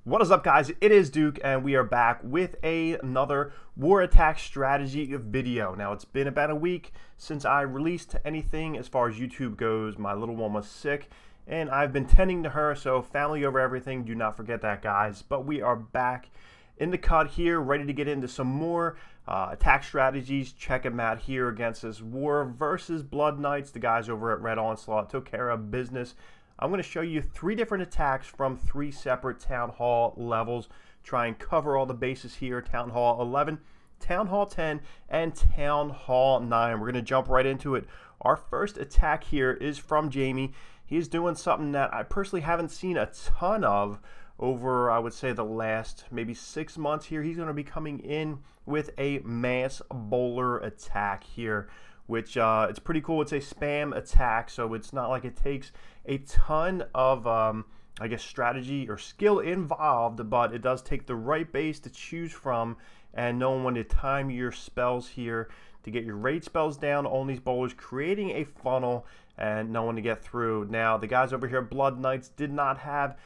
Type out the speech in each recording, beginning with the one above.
What is up, guys? It is Duke, and we are back with another war attack strategy video. Now, it's been about a week since I released anything as far as YouTube goes. My little one was sick, and I've been tending to her, so family over everything. Do not forget that, guys. But we are back in the cut here, ready to get into some more attack strategies. Check them out here against this war versus Blood Knights. The guys over at Red Onslaught took care of business. I'm going to show you 3 different attacks from 3 separate Town Hall levels. Try and cover all the bases here. Town Hall 11, Town Hall 10, and Town Hall 9. We're going to jump right into it. Our first attack here is from Jamie. He's doing something that I personally haven't seen a ton of over, I would say, the last maybe 6 months here. He's going to be coming in with a mass bowler attack here, which it's pretty cool. It's a spam attack, so it's not like it takes a ton of, I guess, strategy or skill involved, but it does take the right base to choose from and knowing when to time your spells here to get your raid spells down on these bowlers, creating a funnel and knowing to get through. Now, the guys over here, Blood Knights, did not have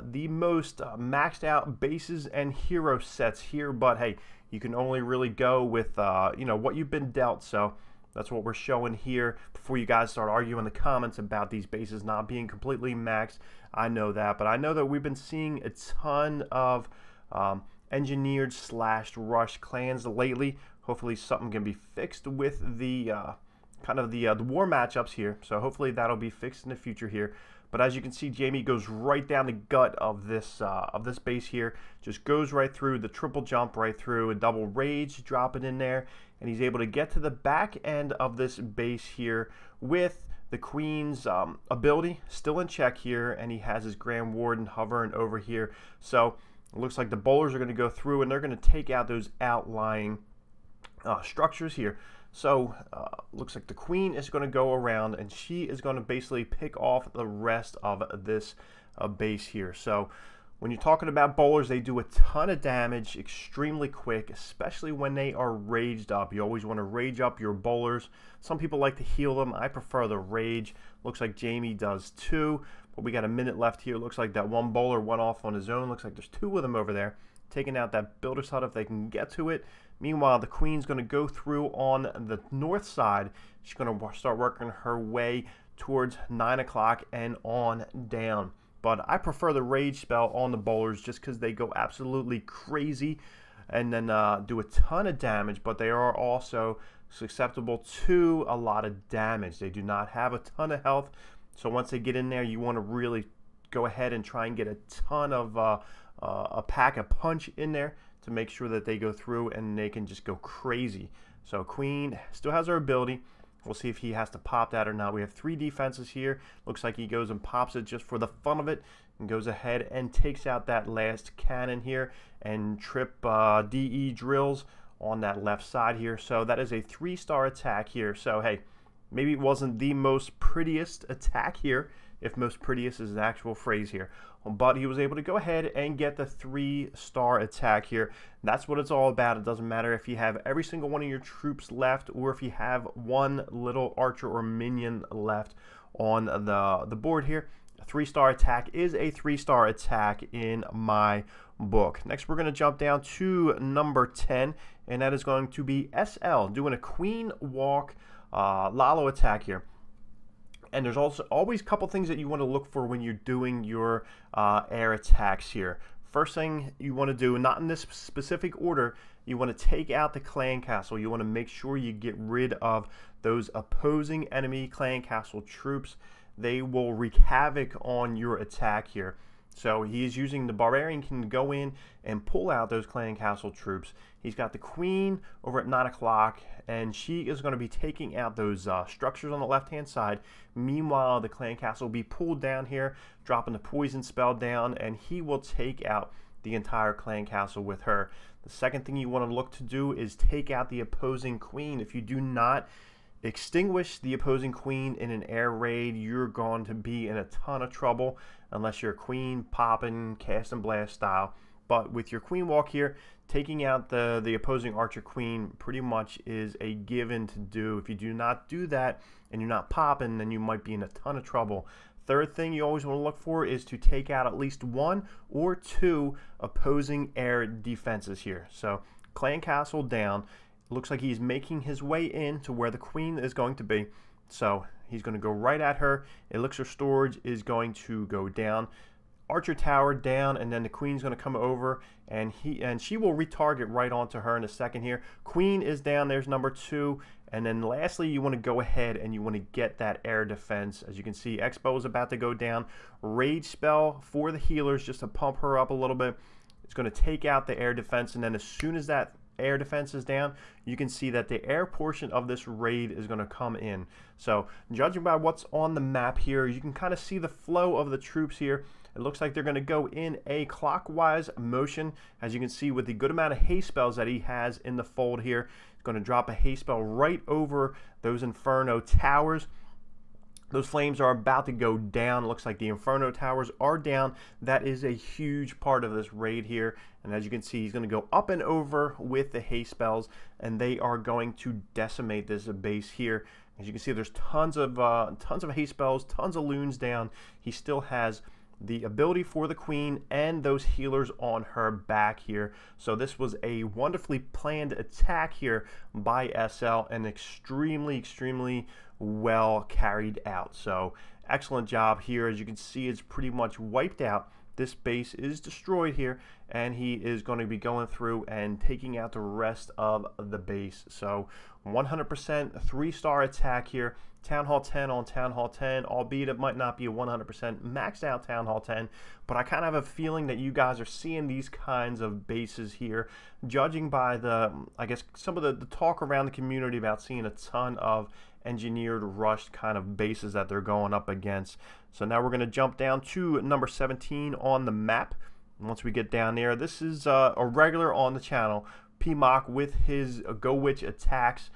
the most maxed out bases and hero sets here, but hey, you can only really go with you know, what you've been dealt. So that's what we're showing here before you guys start arguing in the comments about these bases not being completely maxed. I know that, but I know that we've been seeing a ton of engineered / rush clans lately. Hopefully something can be fixed with the kind of the war matchups here. So hopefully that'll be fixed in the future here. But as you can see, Jamie goes right down the gut of this base here. Just goes right through the triple jump, right through a double rage, drop it in there, and he's able to get to the back end of this base here with the Queen's ability still in check here, and he has his Grand Warden hovering over here. So it looks like the bowlers are going to go through, and they're going to take out those outlying structures here. So looks like the Queen is going to go around, and she is going to basically pick off the rest of this base here. So when you're talking about bowlers, they do a ton of damage extremely quick, especially when they are raged up. You always want to rage up your bowlers. Some people like to heal them. I prefer the rage. Looks like Jamie does too. But we got a minute left here. Looks like that one bowler went off on his own. Looks like there's 2 of them over there, taking out that builder's hut if they can get to it. Meanwhile, the Queen's going to go through on the north side. She's going to start working her way towards 9 o'clock and on down. But I prefer the rage spell on the bowlers just because they go absolutely crazy and then do a ton of damage, but they are also susceptible to a lot of damage. They do not have a ton of health, so once they get in there, you want to really go ahead and try and get a ton of a pack, a punch in there to make sure that they go through and they can just go crazy. So Queen still has her ability. We'll see if he has to pop that or not. We have 3 defenses here. Looks like he goes and pops it just for the fun of it and goes ahead and takes out that last cannon here and trip DE drills on that left side here. So that is a 3-star attack here. So hey, maybe it wasn't the most prettiest attack here, if most prettiest is an actual phrase here, but he was able to go ahead and get the 3-star attack here. That's what it's all about. It doesn't matter if you have every single one of your troops left or if you have one little archer or minion left on the board here. A 3-star attack is a 3-star attack in my book. Next, we're going to jump down to number 10, and that is going to be SL, doing a Queen Walk LaLoon attack here. And there's also always a couple things that you want to look for when you're doing your air attacks here. First thing you want to do, not in this specific order, you want to take out the clan castle. You want to make sure you get rid of those opposing enemy clan castle troops. They will wreak havoc on your attack here. So he is using the Barbarian, can go in and pull out those clan castle troops. He's got the Queen over at 9 o'clock, and she is going to be taking out those structures on the left-hand side. Meanwhile, the clan castle will be pulled down here, dropping the poison spell down, and he will take out the entire clan castle with her. The second thing you want to look to do is take out the opposing Queen. If you do not extinguish the opposing Queen in an air raid, you're going to be in a ton of trouble unless you're Queen popping, cast and blast style. But with your Queen Walk here, taking out the opposing archer Queen pretty much is a given to do. If you do not do that and you're not popping, then you might be in a ton of trouble. third thing you always want to look for is to take out at least 1 or 2 opposing air defenses here. So clan castle down. It looks like he's making his way in to where the queen is going to be. So he's going to go right at her. Elixir storage is going to go down. Archer tower down, and then the queen's going to come over, and she will retarget right onto her in a second here. Queen is down. There's number 2. And then lastly, you want to go ahead and you want to get that air defense. As you can see, Expo is about to go down. Rage spell for the healers just to pump her up a little bit. It's going to take out the air defense, and then as soon as that air defense is down, you can see that the air portion of this raid is going to come in. So judging by what's on the map here, you can kind of see the flow of the troops here. It looks like they're going to go in a clockwise motion. As you can see, with the good amount of haste spells that he has in the fold here, he's going to drop a haste spell right over those Inferno towers. Those flames are about to go down. It looks like the Inferno towers are down. That is a huge part of this raid here. And as you can see, he's going to go up and over with the haste spells, and they are going to decimate this base here. As you can see, there's tons of haste spells, tons of loons down. He still has the ability for the queen and those healers on her back here. So this was a wonderfully planned attack here by SL, and extremely well carried out. So excellent job here. As you can see, it's pretty much wiped out. This base is destroyed here, and he is going to be going through and taking out the rest of the base. So 100% 3-star attack here. Town Hall 10 on Town Hall 10, albeit it might not be a 100% maxed out Town Hall 10, but I kind of have a feeling that you guys are seeing these kinds of bases here, judging by the, I guess, some of the talk around the community about seeing a ton of engineered rushed kind of bases that they're going up against. So now we're going to jump down to number 17 on the map. And once we get down there, this is a regular on the channel, PMOC with his BoWitch attacks.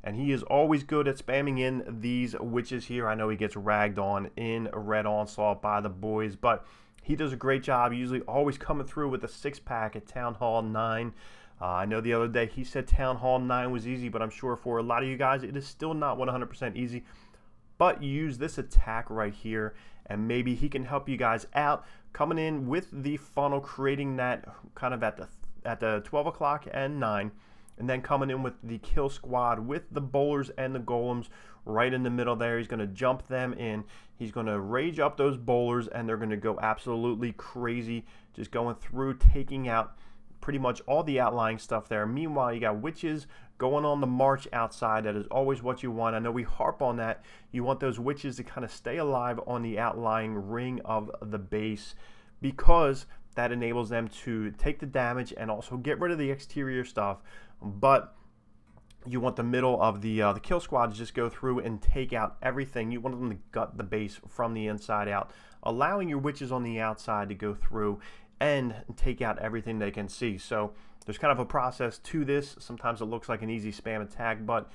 And he is always good at spamming in these witches here. I know he gets ragged on in Red Onslaught by the boys, but he does a great job, usually always coming through with a 6-pack at Town Hall 9. I know the other day he said Town Hall 9 was easy, but I'm sure for a lot of you guys it is still not 100% easy. But use this attack right here, and maybe he can help you guys out, coming in with the funnel, creating that kind of at the 12 o'clock and 9. And then coming in with the kill squad with the bowlers and the golems right in the middle there. He's going to jump them in. He's going to rage up those bowlers, and they're going to go absolutely crazy, just going through, taking out pretty much all the outlying stuff there. Meanwhile, you got witches going on the march outside. That is always what you want. I know we harp on that. You want those witches to kind of stay alive on the outlying ring of the base, because that enables them to take the damage and also get rid of the exterior stuff. But you want the middle of the kill squad to just go through and take out everything. You want them to gut the base from the inside out, allowing your witches on the outside to go through and take out everything they can see. So there's kind of a process to this. Sometimes it looks like an easy spam attack, but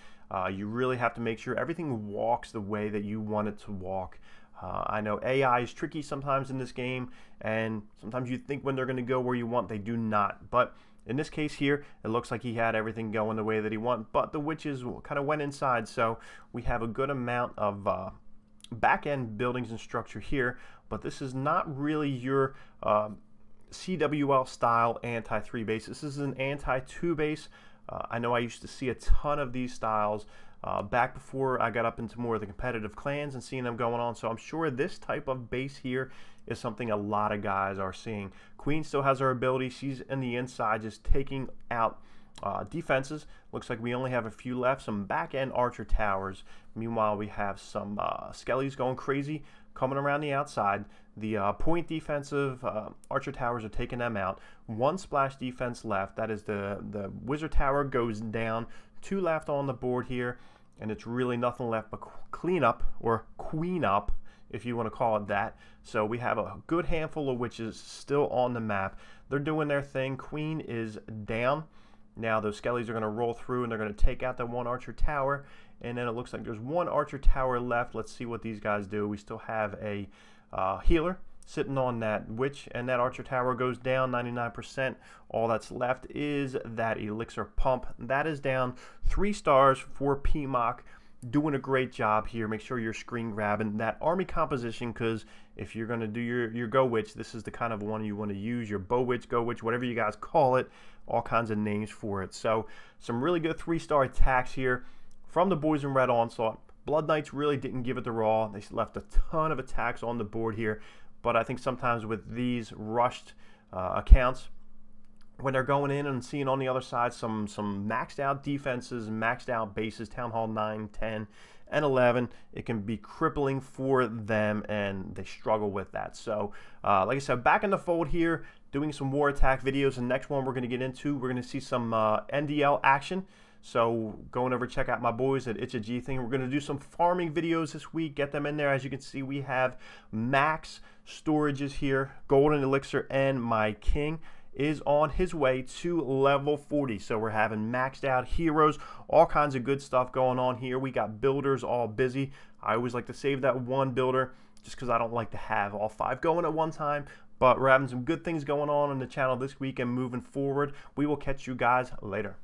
you really have to make sure everything walks the way that you want it to walk. I know AI is tricky sometimes in this game, and sometimes you think when they're going to go where you want, they do not. But in this case here, it looks like he had everything going the way that he wanted, but the witches kind of went inside, so we have a good amount of back-end buildings and structure here, but this is not really your CWL style anti-3 base. This is an anti-2 base. I know I used to see a ton of these styles back before I got up into more of the competitive clans and seeing them going on, so I'm sure this type of base here is something a lot of guys are seeing. Queen still has her ability. She's in the inside just taking out defenses. Looks like we only have a few left, some back-end archer towers. Meanwhile, we have some skellies going crazy coming around the outside. The point defensive archer towers are taking them out. 1 splash defense left. That is the wizard tower goes down. 2 left on the board here, and it's really nothing left but clean up, or queen up, if you want to call it that. So we have a good handful of witches still on the map. They're doing their thing. Queen is down. Now those skellies are going to roll through, and they're going to take out that 1 archer tower, and then it looks like there's 1 archer tower left. Let's see what these guys do. We still have a healer sitting on that witch, and that archer tower goes down 99%. All that's left is that elixir pump. That is down 3 stars for PMOC. doing a great job here. Make sure you're screen grabbing that army composition, because if you're going to do your GoWitch, this is the kind of one you want to use, your BoWitch, GoWitch, whatever you guys call it, all kinds of names for it. So some really good 3-star attacks here from the boys in Red Onslaught. Blood Knights really didn't give it the raw. They left a ton of attacks on the board here, but I think sometimes with these rushed accounts, when they're going in and seeing on the other side some maxed out defenses, maxed out bases, Town Hall 9, 10, and 11, it can be crippling for them, and they struggle with that. So, like I said, back in the fold here, doing some war attack videos. The next one we're going to get into, we're going to see some NDL action. So going over, check out my boys at Th10. We're going to do some farming videos this week, get them in there. As you can see, we have max storages here, golden elixir, and my king is on his way to level 40. So we're having maxed out heroes, all kinds of good stuff going on here. We got builders all busy. I always like to save that one builder just because I don't like to have all 5 going at one time. But we're having some good things going on the channel this week and moving forward. We will catch you guys later.